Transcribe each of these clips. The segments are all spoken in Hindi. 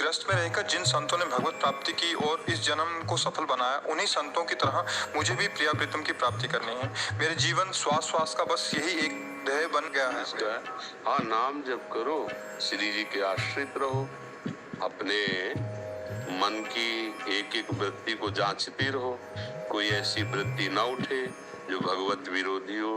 ग्रस्त में रहकर जिन संतों ने भगवत प्राप्ति की और इस जन्म को सफल बनाया, उन्हीं संतों की तरह मुझे भी प्रिया प्रीतम की प्राप्ति करनी है। मेरे जीवन श्वास श्वास का बस यही एक ध्येय बन गया है। हाँ, नाम जप करो, श्री जी के आश्रित रहो, अपने मन की एक एक वृत्ति को जांचते रहो, कोई ऐसी वृत्ति न उठे जो भगवत विरोधी हो,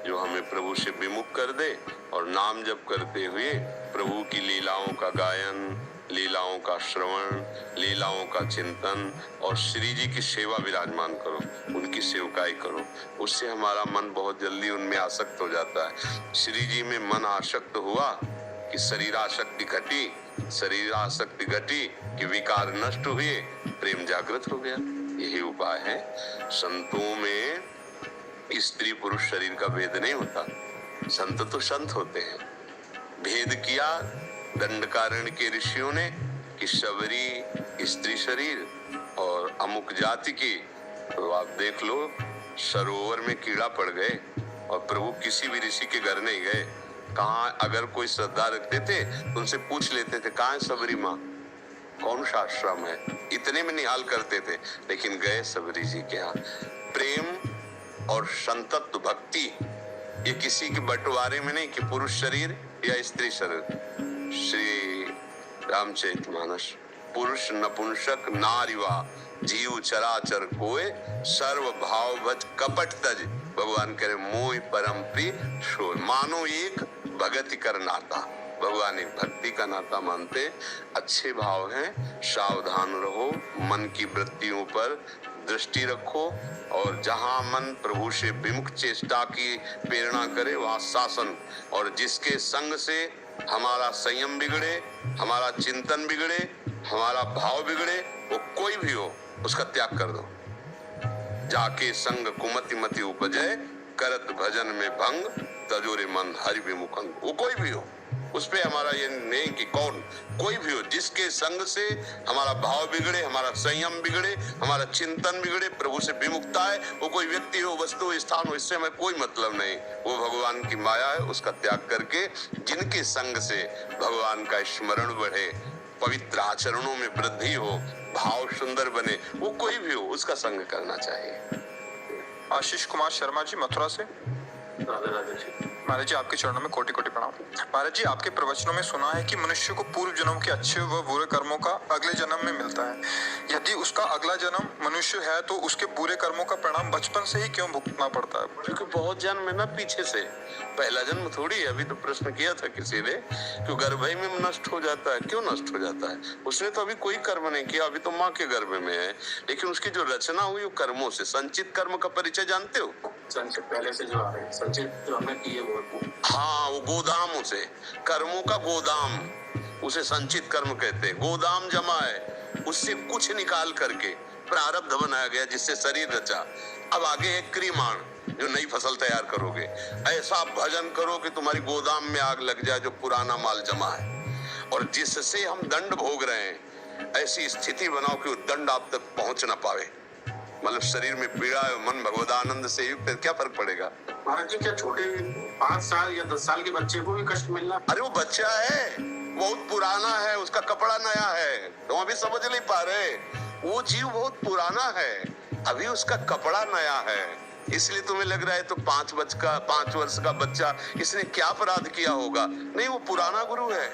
जो हमें प्रभु से विमुख कर दे। और नाम जप करते हुए प्रभु की लीलाओं का गायन, लीलाओं का श्रवण, लीलाओं का चिंतन और श्री जी की सेवा विराजमान करो, उनकी सेवकाई करो। उससे हमारा मन बहुत जल्दी उनमें आसक्त हो जाता है। श्री जी में मन आसक्त हुआ कि शरीर आसक्ति घटी, शरीर आसक्ति घटी कि विकार नष्ट हुए, प्रेम जागृत हो गया। यही उपाय है। संतों में स्त्री पुरुष शरीर का भेद नहीं होता, संत तो संत होते हैं। भेद किया दंडकारण्य के ऋषियों ने कि शबरी स्त्री शरीर और अमुक जाति की। तो आप देख लो, सरोवर में कीड़ा पड़ गए और प्रभु किसी भी ऋषि के घर नहीं गए। कहाँ अगर कोई श्रद्धा रखते थे तो उनसे पूछ लेते थे, कहाँ है शबरी माँ, कौन सा आश्रम है, इतने में निहाल करते थे। लेकिन गए शबरी जी के यहाँ। प्रेम और संतत्व भक्ति ये किसी के बंटवारे में नहीं कि पुरुष शरीर या स्त्री शरीर। श्री रामचरितमानस, पुरुष नपुंसक नारीवा जीव चराचर कोय, सर्व भाव भज कपट तज। भगवान कह रहे मोह परम प्रिय शोर। मानो एक भगति कर नाता, भगवान एक भक्ति का नाता मानते। अच्छे भाव हैं, सावधान रहो, मन की वृत्तियों पर दृष्टि रखो और जहां मन प्रभु से विमुख चेष्टा की प्रेरणा करे वहां शासन। और जिसके संग से हमारा संयम बिगड़े, हमारा चिंतन बिगड़े, हमारा भाव बिगड़े, वो कोई भी हो, उसका त्याग कर दो। जाके संग कुमति मति उपजय, करत भजन में भंग, तजोरे मन हरि विमुखंग। वो कोई भी हो, उस पे हमारा ये नहीं कि कौन, कोई भी हो, जिसके संग से हमारा भाव बिगड़े, हमारा संयम बिगड़े, हमारा चिंतन बिगड़े, प्रभु से विमुखता है, वो कोई व्यक्ति हो, वस्तु हो, स्थान हो, इससे हमें कोई मतलब नहीं। वो भगवान की माया है, उसका त्याग करके जिनके संग से भगवान का स्मरण बढ़े, पवित्र आचरणों में वृद्धि हो, भाव सुंदर बने, वो कोई भी हो, उसका संग करना चाहिए। आशीष कुमार शर्मा जी, मथुरा से। राधे राधे जी। महाराज जी, आपके चरणों में कोटि कोटि प्रणाम। महाराज जी, आपके प्रवचनों में सुना है कि मनुष्य को पूर्व जन्म के अच्छे व बुरे कर्मों का अगले जन्म में मिलता है। यदि उसका अगला जन्म मनुष्य है तो उसके बुरे कर्मों का परिणाम बचपन से ही क्यों भुगतना पड़ता है? क्योंकि बहुत जन्म है ना पीछे से, पहला जन्म थोड़ी है। अभी तो प्रश्न किया था किसी ने, क्यों गर्भ ही में नष्ट हो जाता है? क्यों नष्ट हो जाता है? उसने तो अभी कोई कर्म नहीं किया, अभी तो माँ के गर्भ में है, लेकिन उसकी जो रचना हुई वो कर्मों से। संचित कर्म का परिचय जानते हो? संचित पहले से जो आ रहे हैं, संचित जो हमने किए वो। हाँ, वो गोदाम, उसे कर्मों का गोदाम, उसे संचित कर्म कहते हैं। गोदाम जमा है, उससे कुछ निकाल करके प्रारब्ध बनाया गया जिससे शरीर रचा। अब आगे है क्रियमाण, जो नई फसल तैयार करोगे। ऐसा भजन करो कि तुम्हारी गोदाम में आग लग जाए जो पुराना माल जमा है। और जिससे हम दंड भोग रहे हैं, ऐसी स्थिति बनाओ कि वो दंड आप तक पहुंच ना पावे। मतलब शरीर में पीड़ा है, मन भगवदानंद से युक्त है, क्या फर्क पड़ेगा? महाराज जी, क्या छोटे 5 साल या 10 साल के बच्चे को भी कष्ट मिलना? अरे वो बच्चा है, बहुत पुराना है, उसका कपड़ा नया है, तुम अभी समझ नहीं पा रहे। वो जीव बहुत पुराना है, अभी उसका कपड़ा नया है, इसलिए तुम्हें लग रहा है तो 5 वर्ष का बच्चा, इसने क्या अपराध किया होगा? नहीं, वो पुराना गुरु है,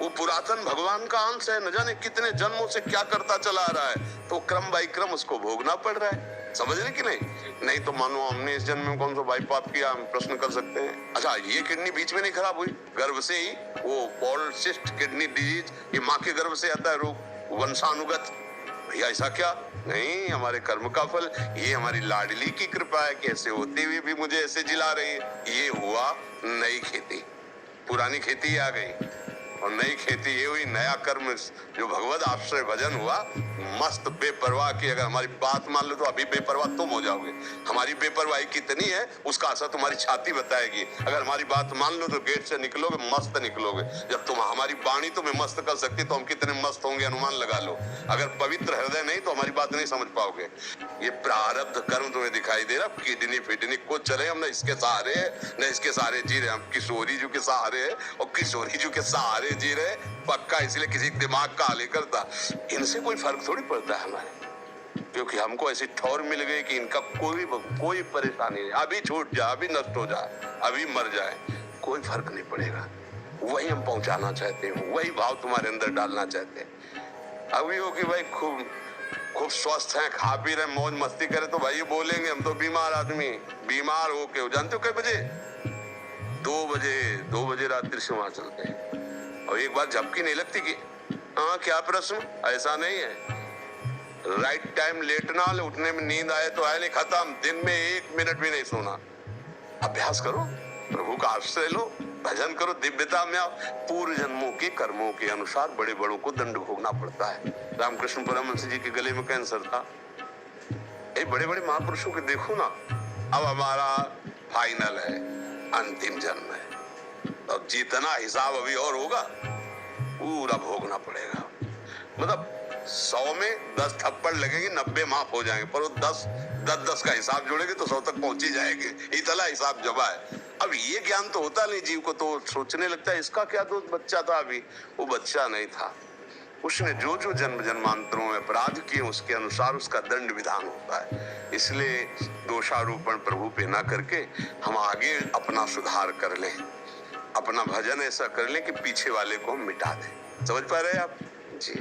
वो पुरातन भगवान का अंश है, न जाने कितने जन्मों से क्या करता चला आ रहा है, तो क्रम बाई क्रम उसको भोगना पड़ रहा है। समझ रहे कि नहीं? नहीं तो मानो हमने इस जन्म में कौन सा भाई पाप किया, हम प्रश्न कर सकते हैं। अच्छा, ये किडनी बीच में नहीं खराब हुई? गर्भ से ही वो पॉलिसिस्ट किडनी डिजीज, ये माँ के गर्भ से आता है रोग, वंशानुगत। भैया ऐसा क्या? नहीं, हमारे कर्म का फल, ये हमारी लाडली की कृपा है कि ऐसे होते हुए भी मुझे ऐसे जिला रही है। ये हुआ नई खेती, पुरानी खेती आ गई और नई खेती ये हुई, नया कर्म जो भगवत आश्रय भजन हुआ, मस्त बेपरवाह की। अगर हमारी बात मान लो तो अभी बेपरवाह तुम हो जाओगे। हमारी बेपरवाही कितनी है उसका असर तुम्हारी छाती बताएगी। अगर हमारी बात मान लो तो गेट से निकलोगे मस्त निकलोगे। जब तुम हमारी वाणी तुम्हें मस्त कर सकती तो हम कितने मस्त होंगे अनुमान लगा लो। अगर पवित्र हृदय नहीं तो हमारी बात नहीं समझ पाओगे। ये प्रारब्ध कर्म तुम्हें दिखाई दे रहा, किडनी फिडनी को चले हम, न इसके सहारे है न इसके सहारे जी रहे हम। किशोरी जी के सहारे है और किशोरी जी के सहारे सारे जी रहे पक्का, इसलिए किसी दिमाग का हाल करता। इनसे कोई फर्क थोड़ी पड़ता है हमारे, क्योंकि हमको ऐसी ठौर मिल गई कि इनका कोई परेशानी नहीं। अभी छूट जाए, अभी नष्ट हो जाए, अभी मर जाए, कोई फर्क नहीं पड़ेगा। वही हम पहुंचाना चाहते हैं, वही भाव तुम्हारे अंदर डालना चाहते हैं। अभी हो कि भाई खूब स्वस्थ हैं, खा पी रहे, मौज मस्ती करे, तो भाई ये बोलेंगे हम तो बीमार आदमी, बीमार होके हो जानते हो कई बजे 2 बजे रात्रि से वहां चलते हैं। और एक बार झपकी नहीं लगती कि हाँ क्या प्रश्न, ऐसा नहीं है। राइट टाइम लेटना, उठने में नींद आए तो आए, नहीं खत्म। दिन में 1 मिनट भी नहीं सोना। अभ्यास करो, प्रभु का आश्रय लो, भजन करो, दिव्यता में आओ। पूर्व जन्मों के कर्मों के अनुसार बड़े बड़ों को दंड भोगना पड़ता है। रामकृष्ण परमहंस जी के गले में कैंसर था। ये बड़े बड़े महापुरुषों के देखो ना, अब हमारा फाइनल है, अंतिम जन्म है, अब जितना हिसाब अभी और होगा पूरा भोगना पड़ेगा। मतलब 100 में 10 थप्पड़ लगेंगे, 90 माफ हो जाएंगे, पर वो 10 का हिसाब जोड़ेंगे तो 100 तक पहुंच ही जाएंगे। इतना हिसाब जमा है। अब ये ज्ञान तो होता नहीं जीव को, तो सोचने लगता है इसका क्या दोष, बच्चा था अभी। वो बच्चा नहीं था, उसने जो जन्म जन्मांतरों में अपराध किए उसके अनुसार उसका दंड विधान होता है। इसलिए दोषारोपण प्रभु पे ना करके हम आगे अपना सुधार कर लें, अपना भजन ऐसा कर लें कि पीछे वाले को हम मिटा दें। समझ पा रहे हैं आप जी?